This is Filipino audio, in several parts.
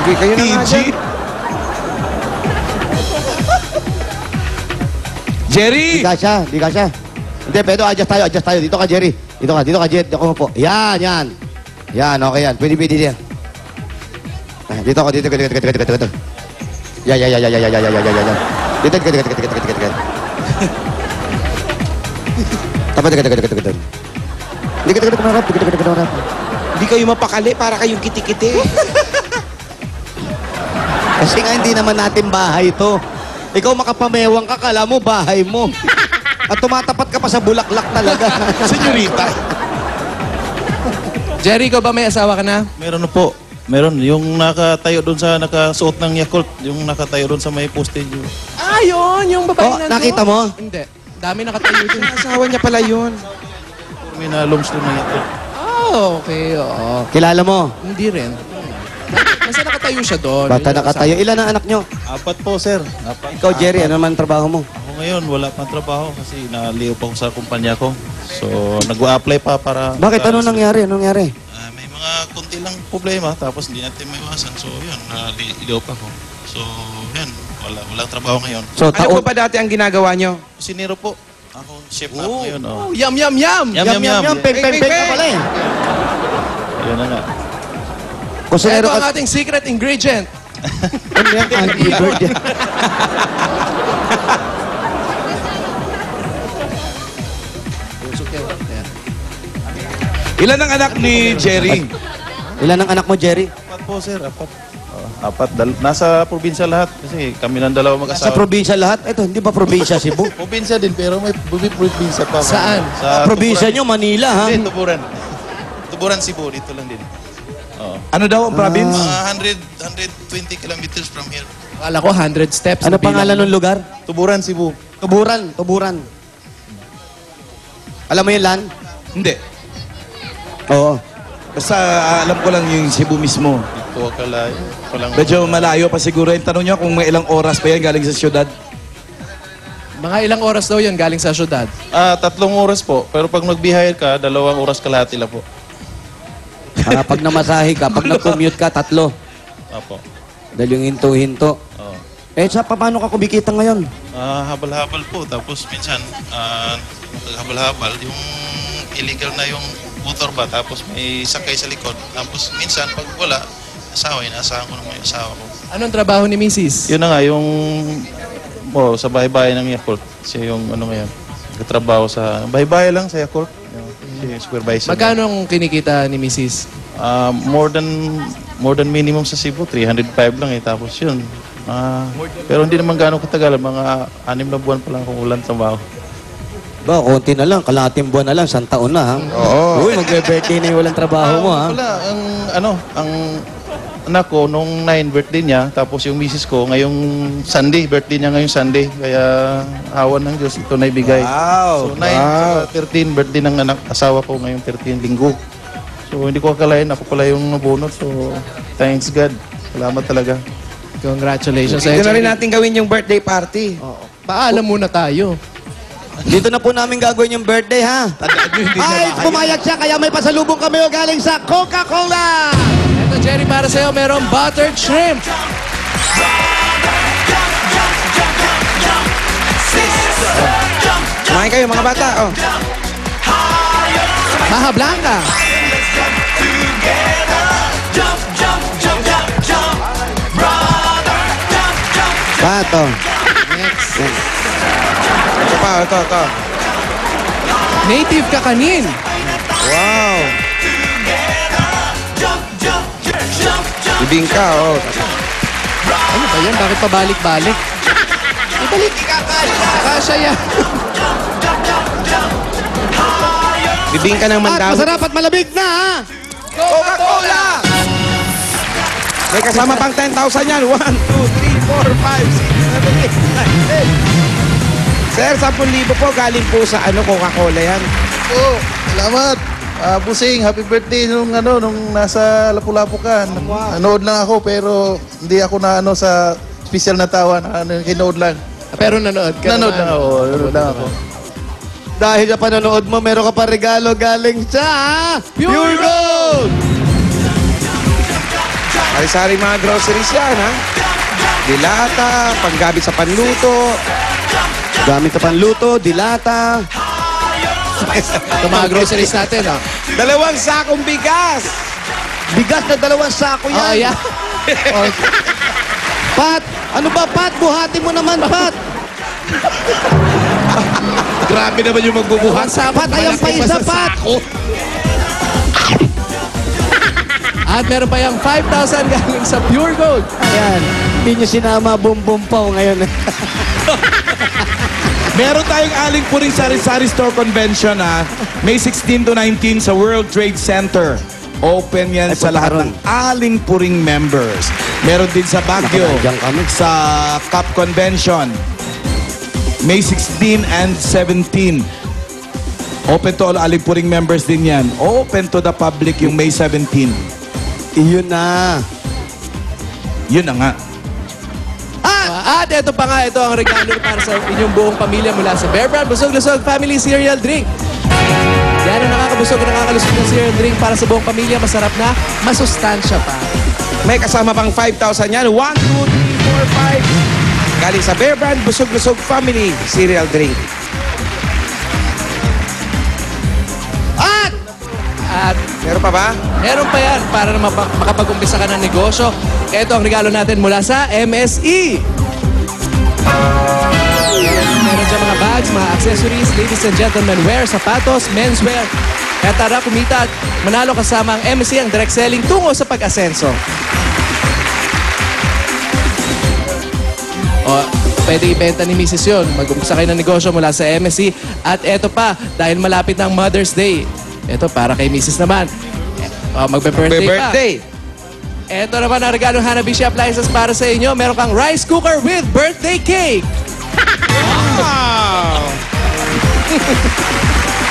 Sige, kayo na nga PG. dyan. Jerry! Di kasya, di kasya. Hindi, pero adjust tayo. Dito ka, Jerry. Dito ka, Jerry. Dito ka po. Yan. Yan, okay yan. Pwede yan. Dito ka. Yan. Dito. Tapat. Hindi kayo mapakali para kayong kiti-kiti. Kasi nga hindi naman natin bahay ito. Ikaw makapamewang ka, kala mo bahay mo. At tumatapat ka pa sa bulaklak talaga. Senyorita. Jerry, ikaw ba may asawa ka na? Meron na po. Meron. Yung nakatayo doon sa nakasuot ng Yakult. Yung nakatayo doon sa may postage. Ah, yun! Yung babae Oh, nandun. nakita mo? Hindi. Dami nakatayo dun. Asawa niya pala yun. May na-looms doon ng Yakult. Ah, okay. Oo. Kilala mo? Hindi rin. Basta nakatayo siya doon. Bata Yun yung nakatayo. Ilan ang anak nyo? 4 po, sir. 4. Ikaw, Jerry, ano naman trabaho mo? Ako ngayon, wala pang trabaho kasi naliw pa ako sa kumpanya ko. So, nag-apply pa para... Bakit? Ano nangyari? May mga konti lang problema tapos hindi natin maiwasan. So, yun, naliw pa ako. So, yan, walang trabaho ngayon. So, Ano po ba dati ang ginagawa niyo? Sinero po. Ako, chef na ako ngayon. Oh. Oh, yum, yum, yum! Yum. Peng ka pala eh. Yun na nga. Kusinero Ito ang ka. ating secret ingredient. Ano yan? Angry Bird yan. Ilan ang anak ni Jerry? Ilan ang anak mo, Jerry? 4 po, sir. 4. Nasa probinsya lahat kasi kami ng dalawa Sa mag-asawa. probinsya lahat? Ito, hindi ba probinsya Cebu? Probinsya din pero may probinsya pa. Saan? Sa Probinsya Tuburan. nyo, Manila, ha? Hindi, Tuburan. Tuburan, Cebu. Dito lang din. Oo. Ano daw ang province? Mga 120 kilometers from here. Akala ko 100 steps. Ano na bilang. pangalan ng lugar? Tuburan, Cebu. Tuburan. Alam mo yun, Lan? Hindi. Oo. Basta alam ko lang yung Cebu mismo. Dito akalayo. Walang... Medyo malayo pa siguro. Yung tanong niya kung may ilang oras pa yan galing sa syudad. Mga ilang oras daw yun galing sa syudad. 3 oras po. Pero pag nag-behire ka, 2 oras kalahati lang po. Pag namasahe ka, pag nag-commute ka, 3. Opo. Dahil yung hinto-hinto. Oo. Paano ka kumikita ngayon? Habal-habal po. Tapos minsan, habal-habal, yung illegal na yung motor ba, tapos may sakay sa likod. Tapos minsan, pag wala, inaasahan ko naman yung asawa ko. Anong trabaho ni Mrs.? Yun na nga, yung sa bahay-bahay ng Yakult. Siya yung ngayon, nagtatrabaho sa bahay-bahay lang sa Yakult. Siya yung supervisor. Magkano ang kinikita ni Mrs.? More than minimum sa Cebu, 305 lang eh. Tapos yun. Pero hindi naman gano'ng katagal. Mga 6 na buwan pa lang kung ulan trabaho. Ba, konti na lang, kalahating buwan na lang, 1 taon na, ha? Oo. Uy, magbe-birthday na yung walang trabaho mo, ha? Wala, ang anak ko, nung 9 birthday niya, tapos yung misis ko, ngayong Sunday, birthday niya ngayong Sunday. Kaya, awan ng Diyos, ito na ibigay. Wow! So, 9, 13, birthday ng asawa ko ngayong 13 linggo. So, hindi ko akalain, ako pala yung nabunot. So, thanks God. Salamat talaga. Congratulations. Dito na rin natin gawin yung birthday party. Paalam muna tayo. Dito na po namin gagawin yung birthday, ha? Ay, pumayag siya, kaya may pasalubong kami galing sa Coca-Cola! Ito, Jerry, para sa'yo, merong buttered shrimp. Kumain kayo, mga bata. Oh. Baha Blanca. Pato. Ito pa, ito. Native kakanin. Wow. Bibingka, oh. Ano ba yan? Bakit pabalik-balik? Ibalik. Kasha yan. Bibingka ng At mandaw. masarap at malabig na, ha? Coca-Cola! May kasama pang 10,000 yan. 1, 2, 3, 4, 5, 6, 7, 8, 9, 10. Sir, 10,000 po galing po sa Coca-Cola yan. Oh, salamat. Busing, happy birthday nung nasa Lapu-Lapu ka. Nanood lang ako pero hindi ako na sa special na tawa na kinood lang. Pero nanood ka Nanood naman. lang ako. Nanood lang ako. Dahil sa panonood mo, meron ka pa regalo galing sa Pure Gold! Sari-sari mga groceries yan, ha? Dilata, panggamit sa panluto. Gamit sa panluto, dilata. Ito mga groceries natin, ha? 2 sakong bigas. Bigas na 2 sako Oo, yan. yeah. Oh, Pat, ano ba, Pat? Buhati mo naman, Pat. Grabe naman yung magbubuhat. Pat, ayan pa isa, Pat. At meron pa yung 5,000 galing sa Pure Gold. Ayan. Hindi nyo sinama bum-bum-paw ngayon. Meron tayong Aling Puring Sari-Sari Store Convention, ha? May 16 to 19 sa World Trade Center. Open yan Ay, sa punta lahat ka ng Aling Puring members. Meron din sa Baguio, Nakakadyan kami. sa CAP Convention. May 16 and 17. Open to all Aling Puring members din yan. Open to the public yung May 17. Iyon na. Yun na nga. At ito pa nga, ito ang regalo para sa inyong buong pamilya mula sa Bear Brand Busog-Lusog Family Cereal Drink. Yan ang nakakabusog at nakakalusog ng cereal drink para sa buong pamilya. Masarap na, masustansya pa. May kasama pang 5,000 yan. 1, 2, 3, 4, 5. Galing sa Bear Brand Busog-Lusog Family Cereal Drink. At Meron pa ba? meron pa yan para na makapag-umpisa ka ng negosyo. Ito ang regalo natin mula sa MSE. Meron dyan mga bags, mga accessories, ladies and gentlemen wear, sapatos, menswear. Kaya tara, kumita at manalo kasama ang MSE, ang direct selling tungo sa pag-asenso. O, pwede ibenta ni Mrs. yun. Mag-umpisa kayo ng negosyo mula sa MSE. At eto pa, dahil malapit ng Mother's Day, eto para kay Mrs. naman. Magbe-birthday pa. Birthday. Eto naman ang regalo ng Hanabishi Appliances para sa inyo. Meron kang rice cooker with birthday cake. Wow!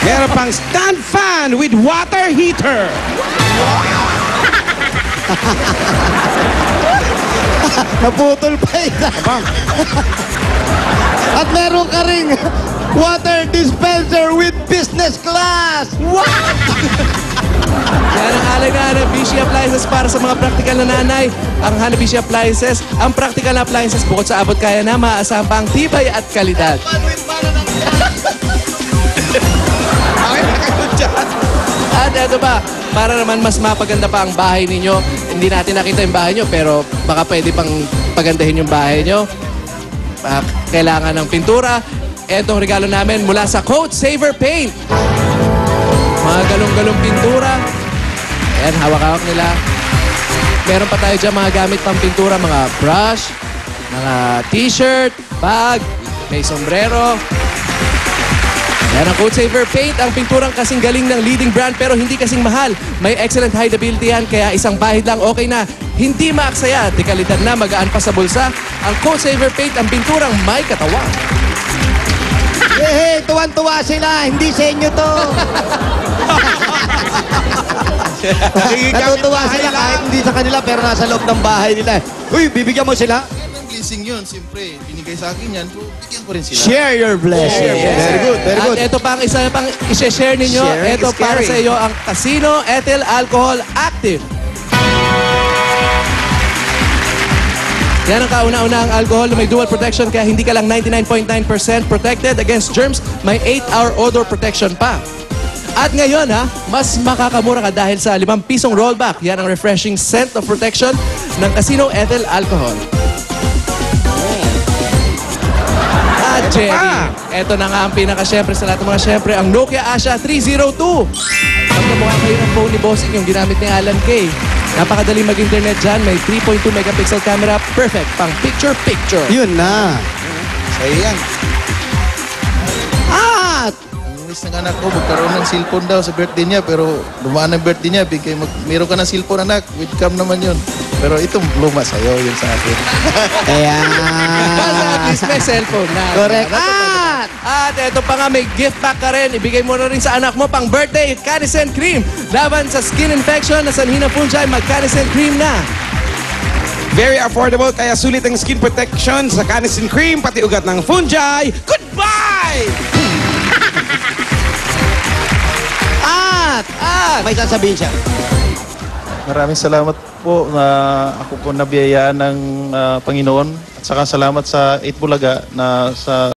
Meron pang stand fan with water heater. Naputol pa isa. At meron ka ring water dispenser with business class. Yan ang alay na Hanabishi Appliances para sa mga practical na nanay. Ang Hanabishi Appliances, ang practical na appliances bukod sa abot kaya na, maaasahan pa ang tibay at kalidad. At eto ba, para naman mas mapaganda pa ang bahay ninyo. Hindi natin nakita yung bahay nyo, pero baka pwede pang pagandahin yung bahay nyo. Kailangan ng pintura. Etong regalo namin mula sa Coat Saver Paint. Mga galong-galong pintura. Ayan, hawak-hawak nila. Meron pa tayo dyan mga gamit pang pintura, mga brush, mga t-shirt, bag, may sombrero. Yan ang Coat Saver Paint, ang pinturang kasing galing ng leading brand pero hindi kasing mahal. May excellent hideability yan, kaya isang bahid lang okay na. Hindi maaksaya, di kalidad na, magaan pa sa bulsa. Ang Coat Saver Paint, ang pinturang may katawan. Hey, tuwan-tuwa sila. Hindi sa inyo to. Natutuwa sila kahit hindi sa kanila pero nasa loob ng bahay nila. Uy, bibigyan mo sila? Blessing yun, siyempre. Binigay sa akin yan, so bigyan ko rin sila. Share your blessing. Very good, very good. At ito pa ang isa pang i-share ninyo. Sharing Ito is para caring. sa iyo ang Casino Ethyl Alcohol Active. Yan ang kauna-una ang alcohol na may dual protection kaya hindi ka lang 99.9% protected against germs, may 8-hour odor protection pa. At ngayon mas makakamura ka dahil sa 5 pisong rollback. Yan ang refreshing scent of protection ng Casino Ethyl Alcohol. At Jerry, eto na nga ang pinaka-syempre sa lahat ng mga syempre, ang Nokia Asha 302. Pagkamukha kayo ng phone ni Bossing yung ginamit ni Alan Kay. Napakadali mag-internet dyan, may 3.2 megapixel camera, perfect pang picture-picture. Yun na. Sa'yo yan. At Inis ng anak ko, magkaroon ng cellphone daw sa birthday niya, pero dumaan ang birthday niya, meron ka ng cellphone anak, with cam naman yun. Pero itong luma sa'yo, yun sa akin. ayan. At least may cellphone na. Correct. At eto pa nga, may gift pack ka rin. Ibigay mo na rin sa anak mo pang birthday, Canicen Cream. Laban sa skin infection na sanhi ng fungi, mag-Canicen Cream na. Very affordable, kaya sulit ang skin protection sa Canicen Cream, pati ugat ng fungi. Goodbye! At At may sasabihin siya. Maraming salamat po na ako po nabiyayaan ng Panginoon. At saka salamat sa 8 Bulaga na sa